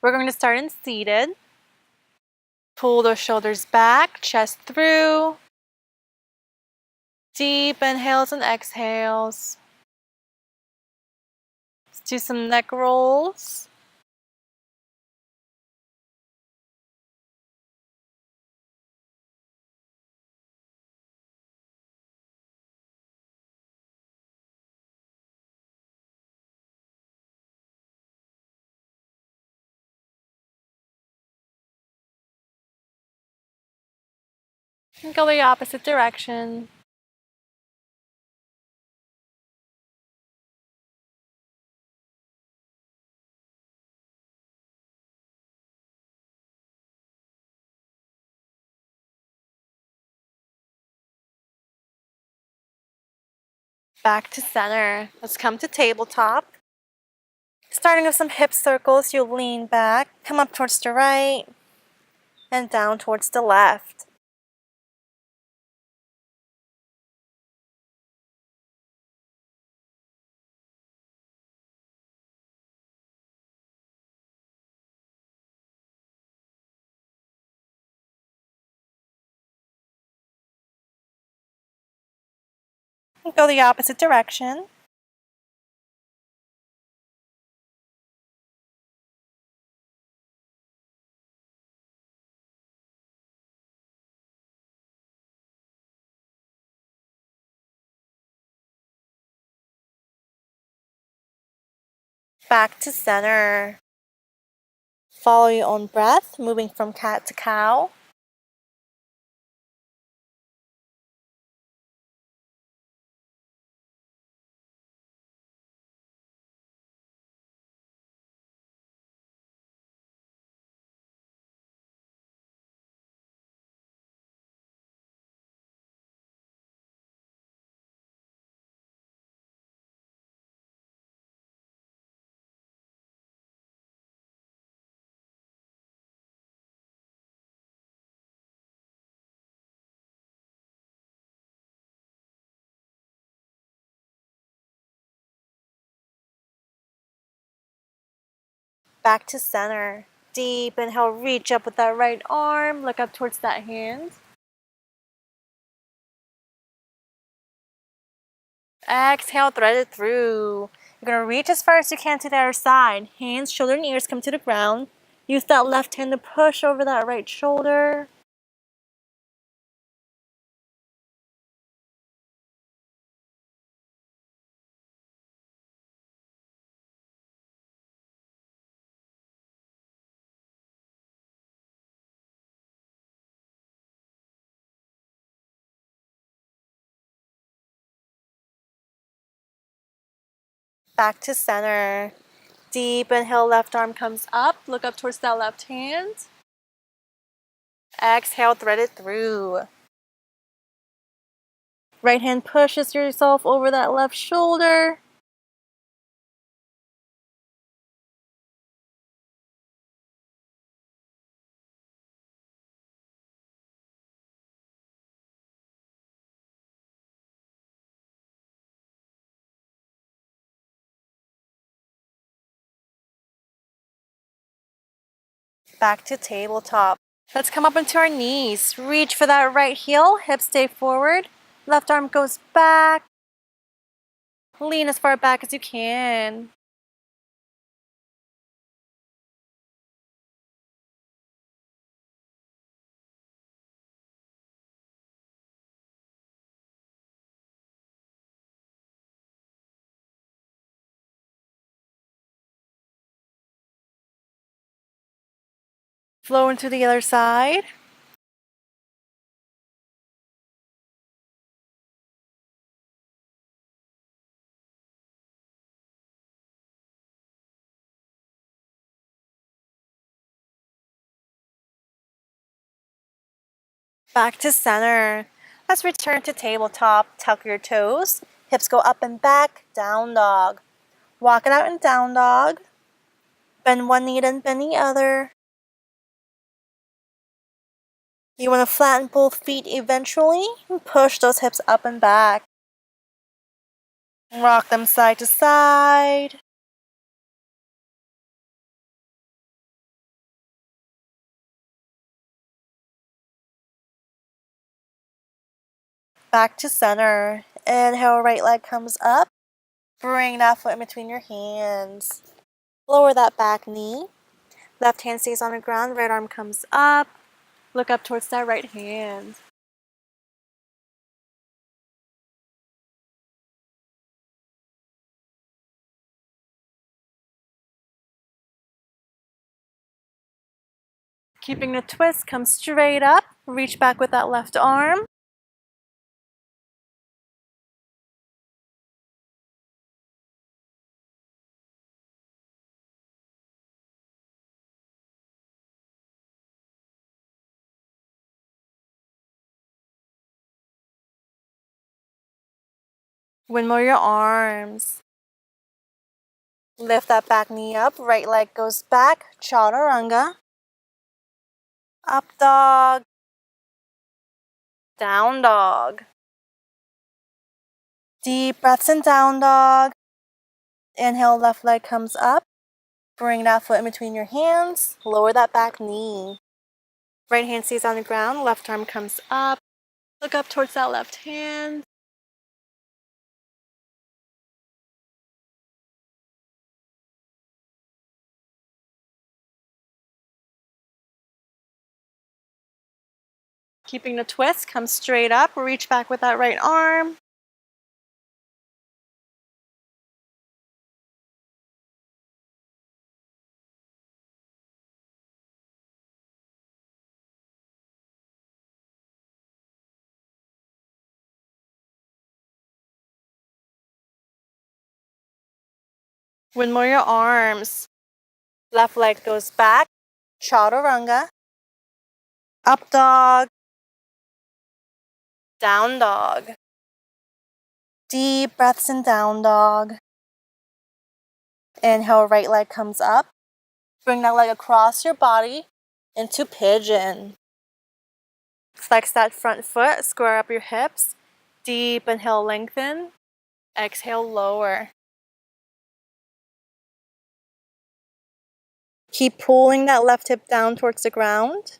We're going to start in seated. Pull those shoulders back, chest through. Deep inhales and exhales. Let's do some neck rolls. And go the opposite direction. Back to center. Let's come to tabletop. Starting with some hip circles, you'll lean back, come up towards the right, and down towards the left. And go the opposite direction. Back to center. Follow your own breath, moving from cat to cow. Back to center. Deep inhale, reach up with that right arm, look up towards that hand. Exhale, thread it through. You're going to reach as far as you can to the other side. Hands, shoulder, and ears come to the ground. Use that left hand to push over that right shoulder. Back to center. Deep inhale, left arm comes up. Look up towards that left hand. Exhale, thread it through. Right hand pushes yourself over that left shoulder. Back to tabletop. Let's come up into our knees. Reach for that right heel. Hips stay forward. Left arm goes back. Lean as far back as you can. Flow into the other side. Back to center. Let's return to tabletop. Tuck your toes. Hips go up and back. Down dog. Walk it out in down dog. Bend one knee and bend the other. You want to flatten both feet eventually and push those hips up and back. Rock them side to side. Back to center. Inhale, right leg comes up. Bring that foot in between your hands. Lower that back knee. Left hand stays on the ground, right arm comes up. Look up towards that right hand. Keeping the twist, come straight up. Reach back with that left arm. Windmill your arms. Lift that back knee up. Right leg goes back. Chaturanga. Up dog. Down dog. Deep breaths in down dog. Inhale, left leg comes up. Bring that foot in between your hands. Lower that back knee. Right hand stays on the ground. Left arm comes up. Look up towards that left hand. Keeping the twist, come straight up. Reach back with that right arm. Windmill your arms. Left leg goes back. Chaturanga. Up dog. Down dog. Deep breaths in down dog. Inhale, right leg comes up. Bring that leg across your body into pigeon. Flex that front foot, square up your hips. Deep inhale, lengthen. Exhale, lower. Keep pulling that left hip down towards the ground.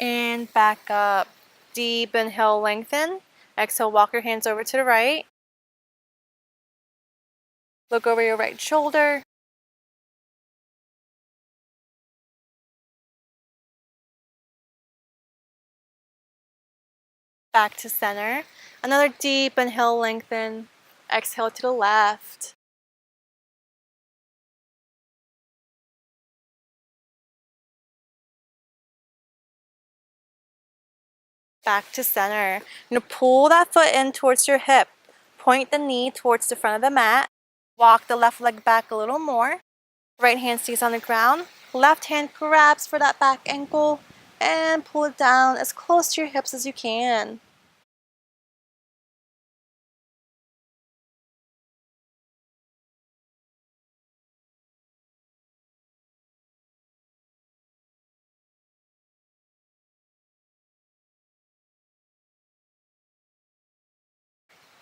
And back up. Deep inhale, lengthen. Exhale, walk your hands over to the right. Look over your right shoulder. Back to center. Another deep inhale, lengthen. Exhale to the left. Back to center. You're going to pull that foot in towards your hip. Point the knee towards the front of the mat. Walk the left leg back a little more. Right hand stays on the ground. Left hand grabs for that back ankle and pull it down as close to your hips as you can.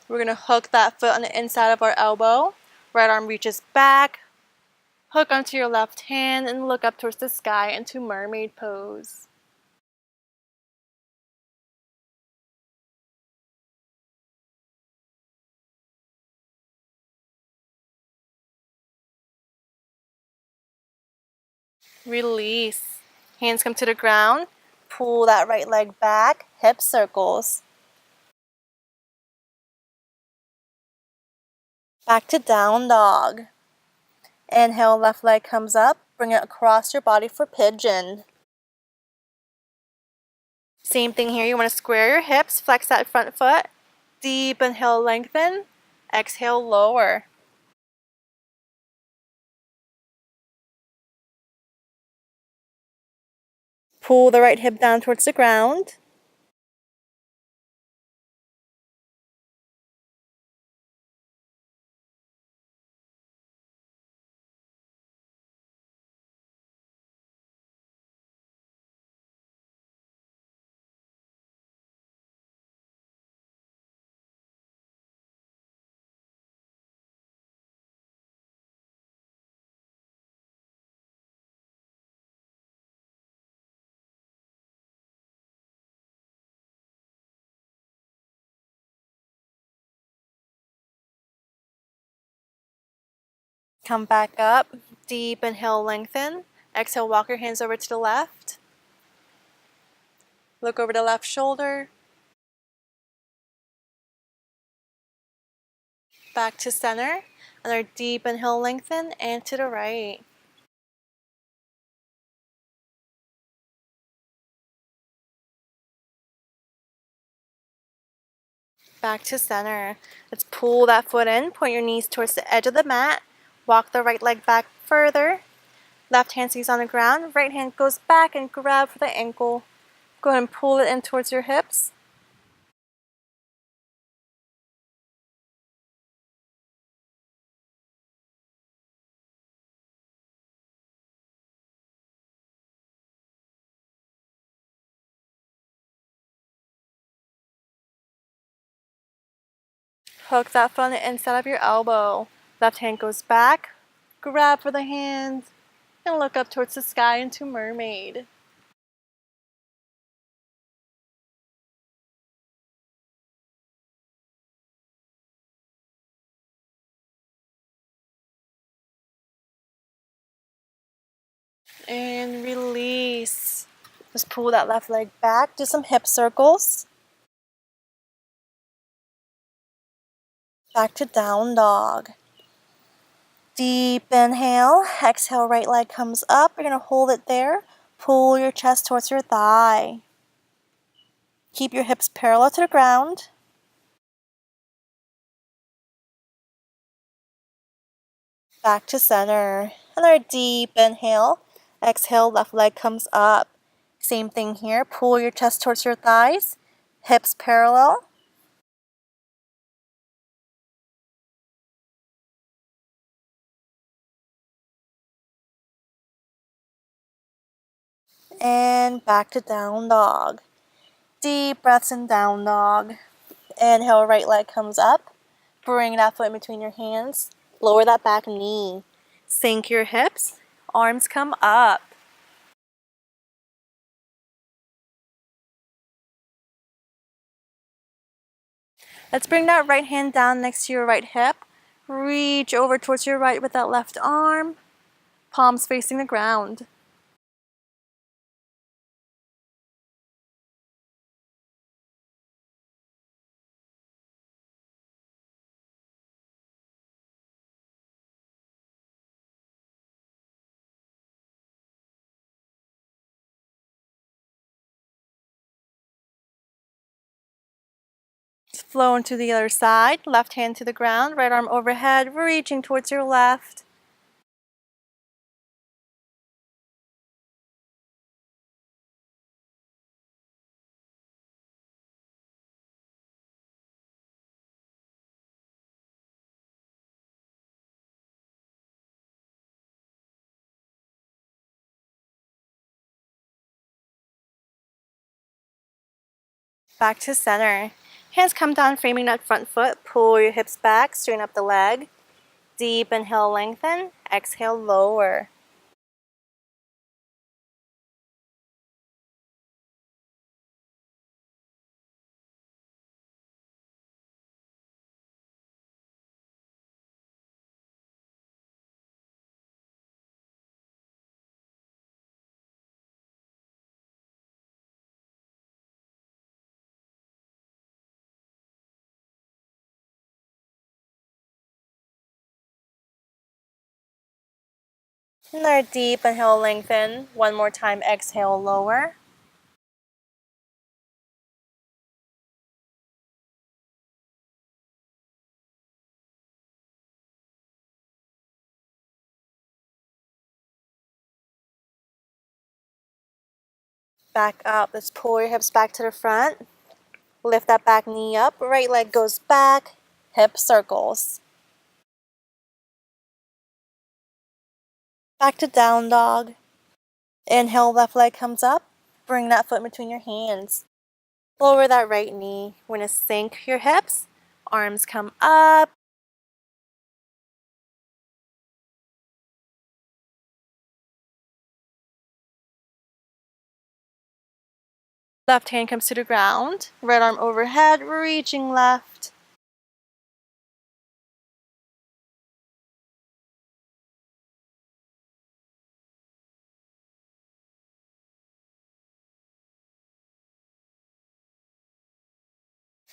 We're going to hook that foot on the inside of our elbow. Right arm reaches back. Hook onto your left hand and look up towards the sky into mermaid pose. Release. Hands come to the ground. Pull that right leg back. Hip circles. Back to down dog. Inhale, left leg comes up. Bring it across your body for pigeon. Same thing here. You want to square your hips. Flex that front foot. Deep inhale, lengthen. Exhale, lower. Pull the right hip down towards the ground. Come back up. Deep inhale, lengthen. Exhale, walk your hands over to the left. Look over the left shoulder. Back to center. Another deep inhale, lengthen, and to the right. Back to center. Let's pull that foot in. Point your knees towards the edge of the mat. Walk the right leg back further. Left hand stays on the ground. Right hand goes back and grab for the ankle. Go ahead and pull it in towards your hips. Hook that foot on the inside of your elbow. Left hand goes back. Grab for the hand. And look up towards the sky into mermaid. And release. Just pull that left leg back. Do some hip circles. Back to down dog. Deep inhale. Exhale, right leg comes up. You're going to hold it there. Pull your chest towards your thigh. Keep your hips parallel to the ground. Back to center. Another deep inhale. Exhale, left leg comes up. Same thing here. Pull your chest towards your thighs. Hips parallel. And back to down dog. Deep breaths in down dog. Inhale, right leg comes up. Bring that foot in between your hands. Lower that back knee. Sink your hips. Arms come up. Let's bring that right hand down next to your right hip. Reach over towards your right with that left arm. Palms facing the ground. Flow into the other side. Left hand to the ground. Right arm overhead. Reaching towards your left. Back to center. Hands come down, framing that front foot. Pull your hips back, straighten up the leg. Deep inhale, lengthen. Exhale, lower. Another deep inhale, lengthen. One more time, exhale, lower. Back up. Let's pull your hips back to the front. Lift that back knee up. Right leg goes back. Hip circles. Back to down dog. Inhale, left leg comes up. Bring that foot between your hands. Lower that right knee. We're going to sink your hips. Arms come up. Left hand comes to the ground. Right arm overhead, reaching left.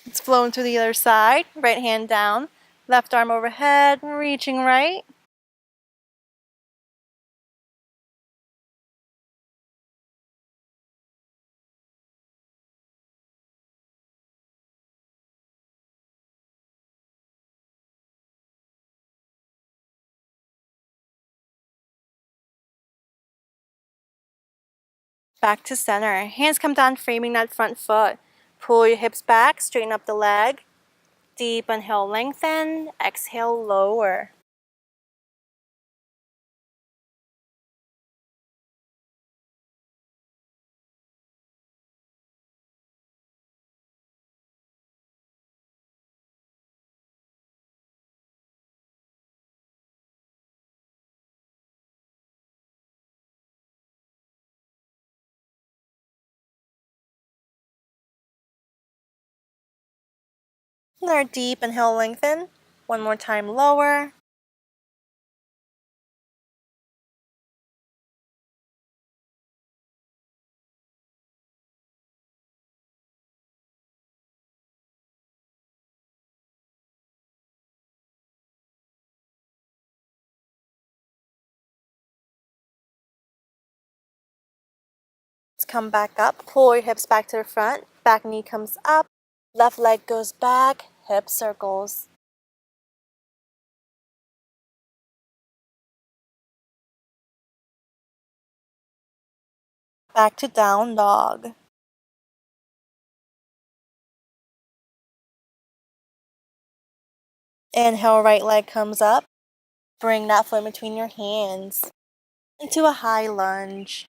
It's flowing to the other side. Right hand down. Left arm overhead, reaching right. Back to center. Hands come down, framing that front foot. Pull your hips back, straighten up the leg. Deep inhale, lengthen. Exhale, lower. Another deep inhale, lengthen. One more time, lower. Let's come back up. Pull your hips back to the front. Back knee comes up. Left leg goes back. Hip circles. Back to down dog. Inhale, right leg comes up. Bring that foot between your hands. Into a high lunge.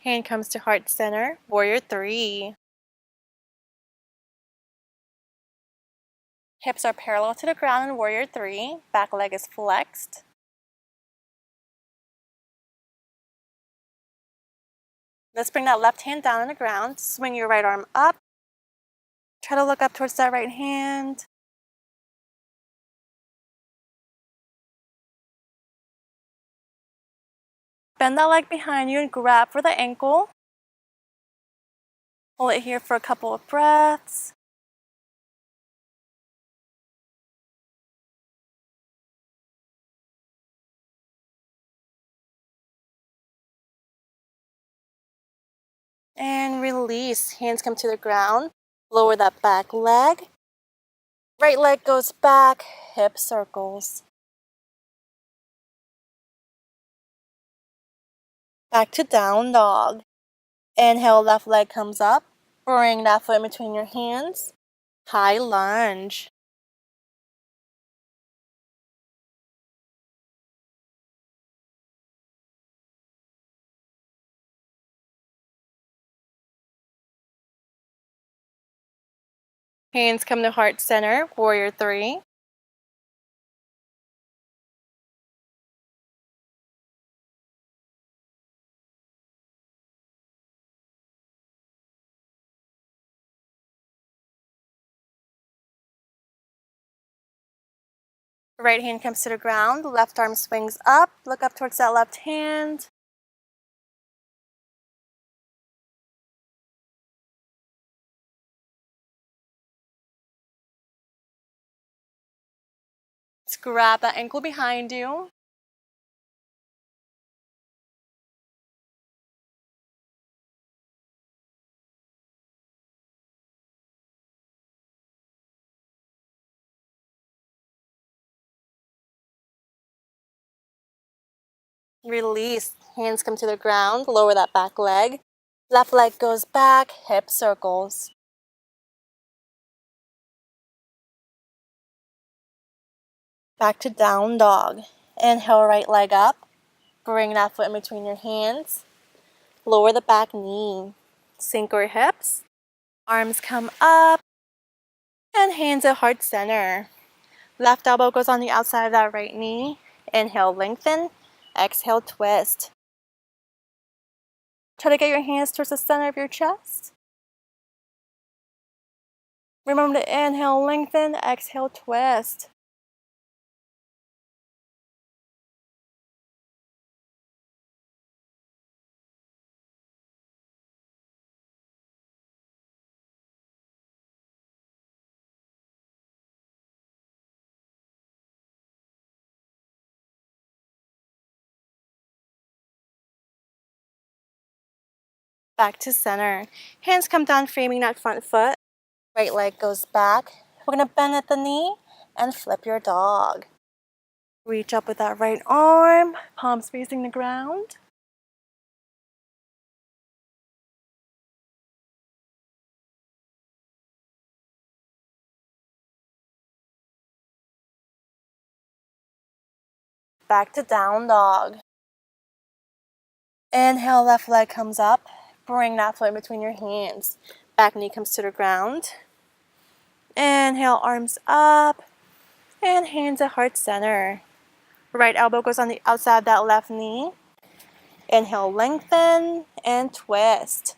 Hand comes to heart center. Warrior 3. Hips are parallel to the ground in Warrior 3. Back leg is flexed. Let's bring that left hand down on the ground. Swing your right arm up. Try to look up towards that right hand. Bend that leg behind you and grab for the ankle. Hold it here for a couple of breaths. And release. Hands come to the ground. Lower that back leg. Right leg goes back. Hip circles. Back to down dog. Inhale, left leg comes up. Bring that foot in between your hands. High lunge. Hands come to heart center. Warrior 3. Right hand comes to the ground. Left arm swings up. Look up towards that left hand. Let's grab that ankle behind you. Release. Hands come to the ground. Lower that back leg. Left leg goes back. Hip circles. Back to down dog. Inhale, right leg up. Bring that foot in between your hands. Lower the back knee. Sink your hips. Arms come up. And hands at heart center. Left elbow goes on the outside of that right knee. Inhale, lengthen. Exhale, twist. Try to get your hands towards the center of your chest. Remember to inhale, lengthen. Exhale, twist. Back to center. Hands come down, framing that front foot. Right leg goes back. We're going to bend at the knee and flip your dog. Reach up with that right arm, palms facing the ground. Back to down dog. Inhale, left leg comes up. Bring that foot in between your hands. Back knee comes to the ground. Inhale, arms up. And hands at heart center. Right elbow goes on the outside of that left knee. Inhale, lengthen and twist.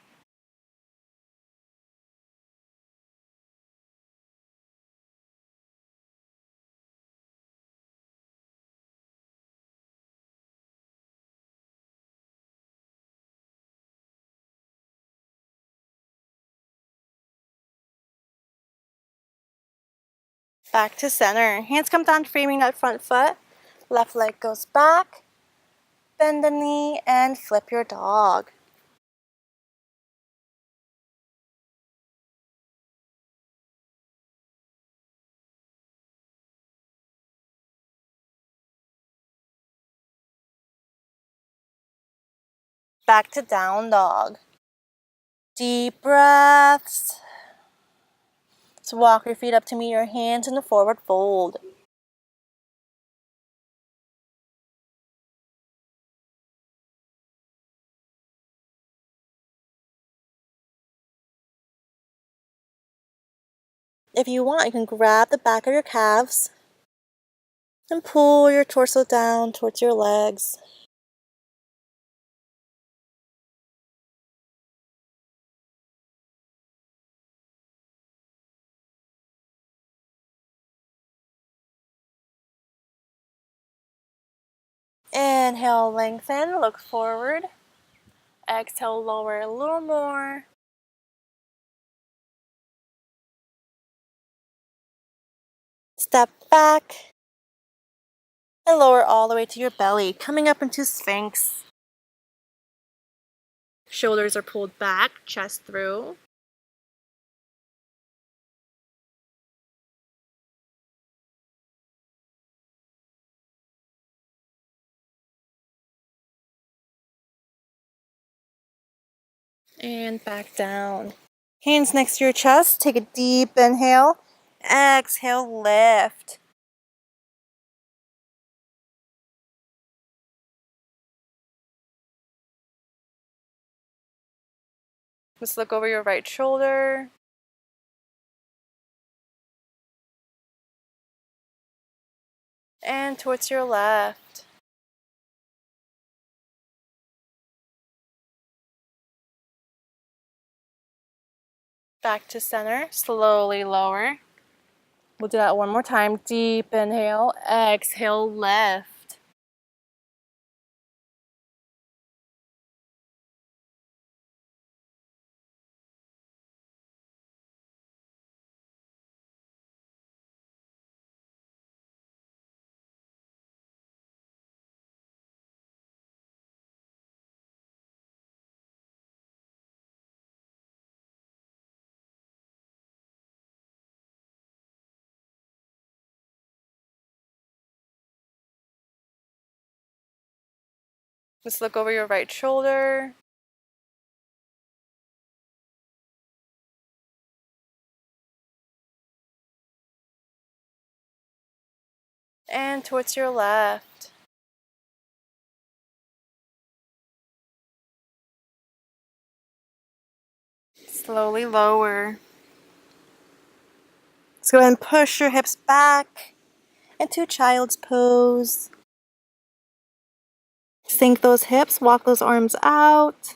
Back to center. Hands come down, framing that front foot. Left leg goes back. Bend the knee and flip your dog. Back to down dog. Deep breaths. So walk your feet up to meet your hands in the forward fold. If you want, you can grab the back of your calves and pull your torso down towards your legs. Inhale, lengthen, look forward. Exhale, lower a little more. Step back and lower all the way to your belly, coming up into Sphinx. Shoulders are pulled back, chest through. And back down. Hands next to your chest. Take a deep inhale. Exhale, lift. Just look over your right shoulder. And towards your left. Back to center. Slowly lower. We'll do that one more time. Deep inhale. Exhale, lift. Just look over your right shoulder. And towards your left. Slowly lower. Let's go ahead and push your hips back into child's pose. Sink those hips, walk those arms out.